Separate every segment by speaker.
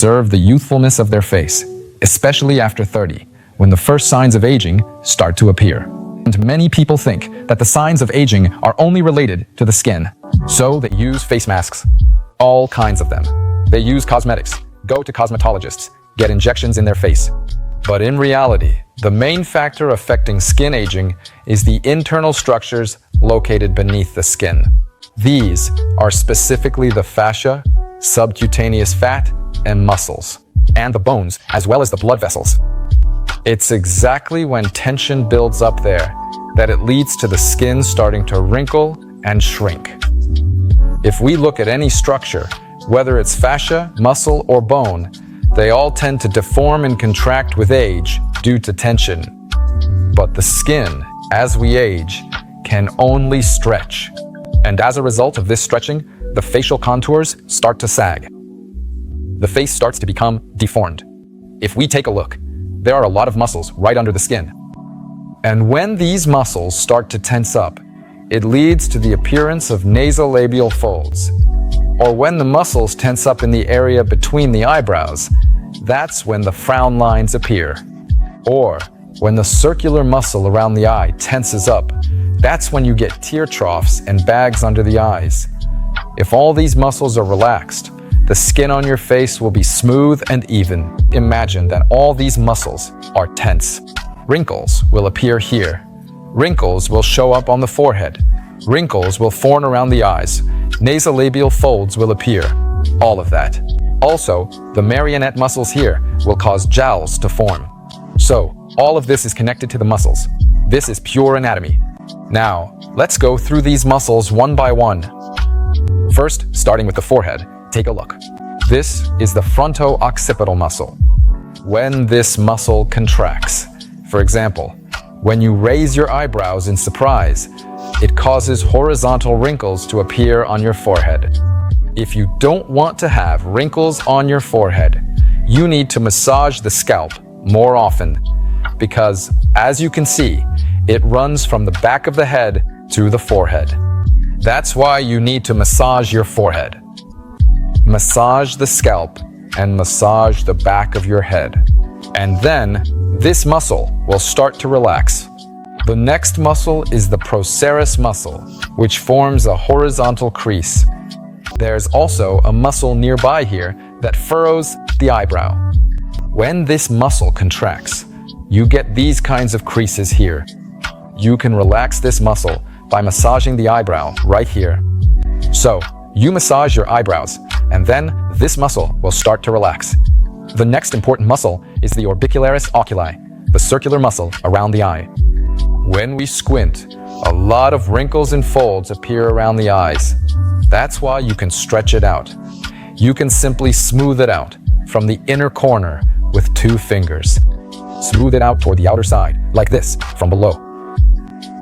Speaker 1: Observe the youthfulness of their face, especially after 30, when the first signs of aging start to appear. And many people think that the signs of aging are only related to the skin. So they use face masks, all kinds of them. They use cosmetics, go to cosmetologists, get injections in their face. But in reality, the main factor affecting skin aging is the internal structures located beneath the skin. These are specifically the fascia, subcutaneous fat, and muscles, and the bones, as well as the blood vessels. It's exactly when tension builds up there that it leads to the skin starting to wrinkle and shrink. If we look at any structure, whether it's fascia, muscle, or bone, they all tend to deform and contract with age due to tension. But the skin, as we age, can only stretch. And as a result of this stretching, the facial contours start to sag. The face starts to become deformed. If we take a look, there are a lot of muscles right under the skin. And when these muscles start to tense up, it leads to the appearance of nasolabial folds. Or when the muscles tense up in the area between the eyebrows, that's when the frown lines appear. Or when the circular muscle around the eye tenses up, that's when you get tear troughs and bags under the eyes. If all these muscles are relaxed, the skin on your face will be smooth and even. Imagine that all these muscles are tense. Wrinkles will appear here. Wrinkles will show up on the forehead. Wrinkles will form around the eyes. Nasolabial folds will appear. All of that. Also, the marionette muscles here will cause jowls to form. So, all of this is connected to the muscles. This is pure anatomy. Now, let's go through these muscles one by one. First, starting with the forehead, take a look. This is the fronto-occipital muscle. When this muscle contracts, for example, when you raise your eyebrows in surprise, it causes horizontal wrinkles to appear on your forehead. If you don't want to have wrinkles on your forehead, you need to massage the scalp more often, because as you can see, it runs from the back of the head to the forehead. That's why you need to massage your forehead. Massage the scalp and massage the back of your head. And then this muscle will start to relax. The next muscle is the procerus muscle, which forms a horizontal crease. There's also a muscle nearby here that furrows the eyebrow. When this muscle contracts, you get these kinds of creases here. You can relax this muscle by massaging the eyebrow right here. So, you massage your eyebrows, and then this muscle will start to relax. The next important muscle is the orbicularis oculi, the circular muscle around the eye. When we squint, a lot of wrinkles and folds appear around the eyes. That's why you can stretch it out. You can simply smooth it out from the inner corner with 2 fingers. Smooth it out toward the outer side, like this, from below.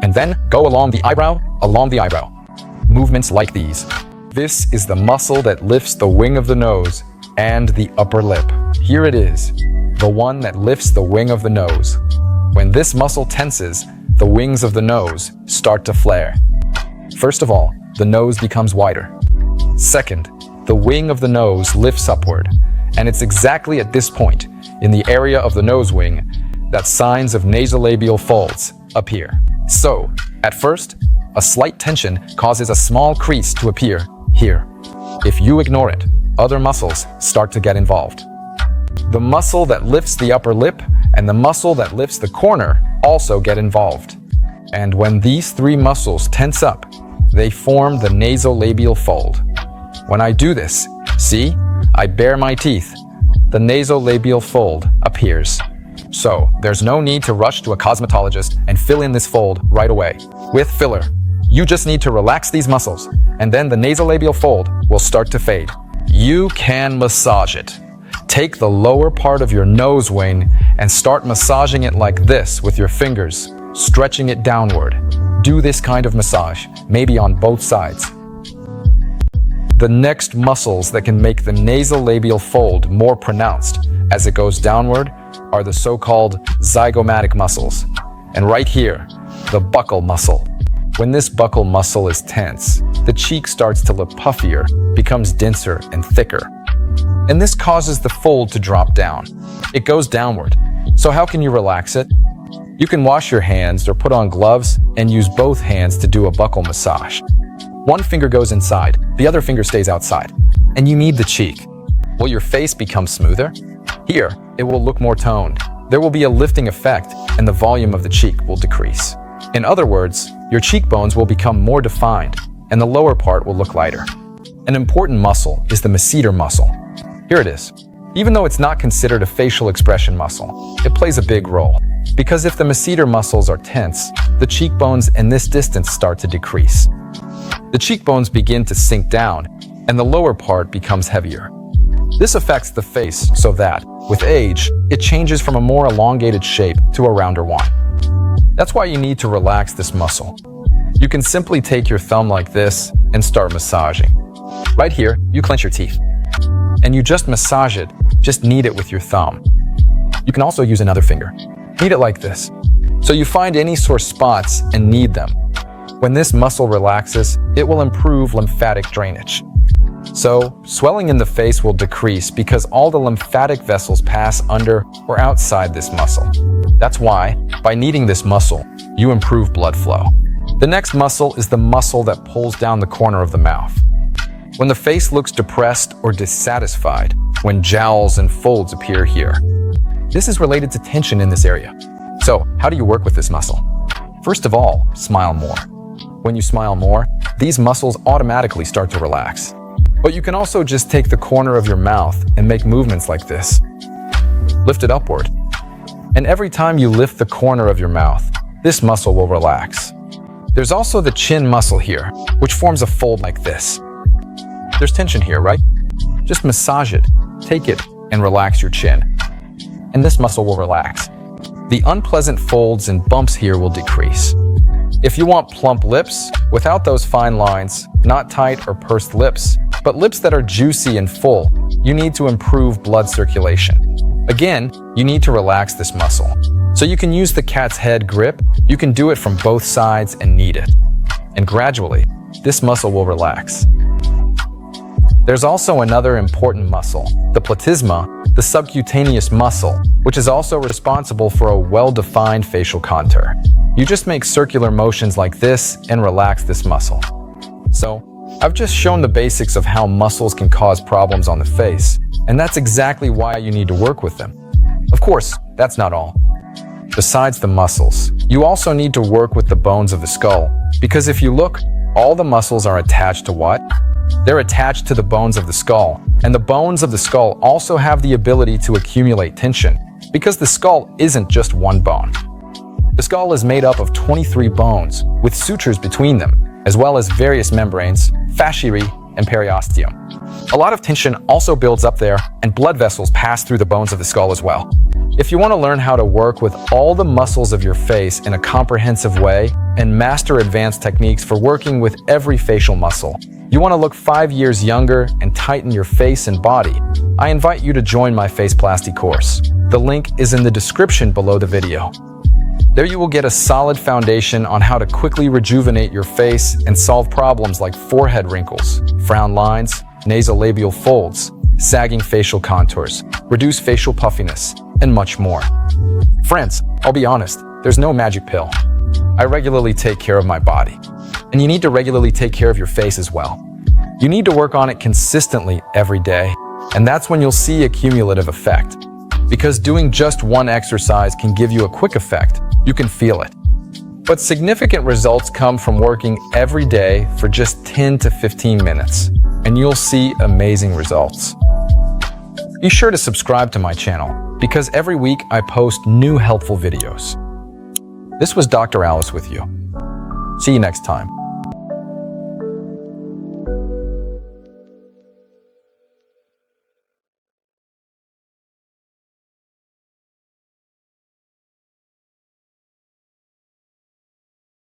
Speaker 1: And then go along the eyebrow. Movements like these. This is the muscle that lifts the wing of the nose and the upper lip. Here it is, the one that lifts the wing of the nose. When this muscle tenses, the wings of the nose start to flare. First of all, the nose becomes wider. Second, the wing of the nose lifts upward, and it's exactly at this point, in the area of the nose wing, that signs of nasolabial folds appear. So, at first, a slight tension causes a small crease to appear here. If you ignore it, other muscles start to get involved. The muscle that lifts the upper lip and the muscle that lifts the corner also get involved. And when these 3 muscles tense up, they form the nasolabial fold. When I do this, see, I bare my teeth. The nasolabial fold appears. So, there's no need to rush to a cosmetologist and fill in this fold right away. With filler, you just need to relax these muscles, and then the nasolabial fold will start to fade. You can massage it. Take the lower part of your nose wing and start massaging it like this with your fingers, stretching it downward. Do this kind of massage, maybe on both sides. The next muscles that can make the nasolabial fold more pronounced as it goes downward are the so-called zygomatic muscles. And right here, the buccal muscle. When this buccal muscle is tense, the cheek starts to look puffier, becomes denser and thicker. and this causes the fold to drop down. It goes downward. So how can you relax it? You can wash your hands or put on gloves and use both hands to do a buccal massage. One finger goes inside, the other finger stays outside, and you knead the cheek. Will your face become smoother? Here, it will look more toned. There will be a lifting effect, and the volume of the cheek will decrease. In other words, your cheekbones will become more defined, and the lower part will look lighter. An important muscle is the masseter muscle. Here it is. Even though it's not considered a facial expression muscle, it plays a big role. Because if the masseter muscles are tense, the cheekbones and this distance start to decrease. The cheekbones begin to sink down, and the lower part becomes heavier. This affects the face so that, with age, it changes from a more elongated shape to a rounder one. That's why you need to relax this muscle. You can simply take your thumb like this and start massaging. Right here, you clench your teeth. And you just massage it, just knead it with your thumb. You can also use another finger. Knead it like this. So you find any sore spots and knead them. When this muscle relaxes, it will improve lymphatic drainage. So, swelling in the face will decrease because all the lymphatic vessels pass under or outside this muscle. That's why, by kneading this muscle, you improve blood flow. The next muscle is the muscle that pulls down the corner of the mouth. When the face looks depressed or dissatisfied, when jowls and folds appear here. This is related to tension in this area. So, how do you work with this muscle? First of all, smile more. When you smile more, these muscles automatically start to relax. But you can also just take the corner of your mouth and make movements like this. Lift it upward. And every time you lift the corner of your mouth, this muscle will relax. There's also the chin muscle here, which forms a fold like this. There's tension here, right? Just massage it, take it, and relax your chin. And this muscle will relax. The unpleasant folds and bumps here will decrease. If you want plump lips, without those fine lines, not tight or pursed lips, but lips that are juicy and full, you need to improve blood circulation. Again, you need to relax this muscle. So you can use the cat's head grip, you can do it from both sides and knead it. And gradually, this muscle will relax. There's also another important muscle, the platysma, the subcutaneous muscle, which is also responsible for a well-defined facial contour. You just make circular motions like this and relax this muscle. So, I've just shown the basics of how muscles can cause problems on the face, and that's exactly why you need to work with them. Of course, that's not all. Besides the muscles, you also need to work with the bones of the skull, because if you look, all the muscles are attached to what? They're attached to the bones of the skull, and the bones of the skull also have the ability to accumulate tension, because the skull isn't just one bone. The skull is made up of 23 bones, with sutures between them, as well as various membranes, fasciae, and periosteum. A lot of tension also builds up there, and blood vessels pass through the bones of the skull as well. If you want to learn how to work with all the muscles of your face in a comprehensive way and master advanced techniques for working with every facial muscle, you want to look 5 years younger and tighten your face and body, I invite you to join my Faceplasty course. The link is in the description below the video. There you will get a solid foundation on how to quickly rejuvenate your face and solve problems like forehead wrinkles, frown lines, nasolabial folds, sagging facial contours, reduce facial puffiness, and much more. Friends, I'll be honest, there's no magic pill. I regularly take care of my body, and you need to regularly take care of your face as well. You need to work on it consistently every day, and that's when you'll see a cumulative effect. Because doing just one exercise can give you a quick effect, you can feel it. But significant results come from working every day for just 10 to 15 minutes, and you'll see amazing results. Be sure to subscribe to my channel, because every week I post new helpful videos. This was Dr. Alice with you. See you next time.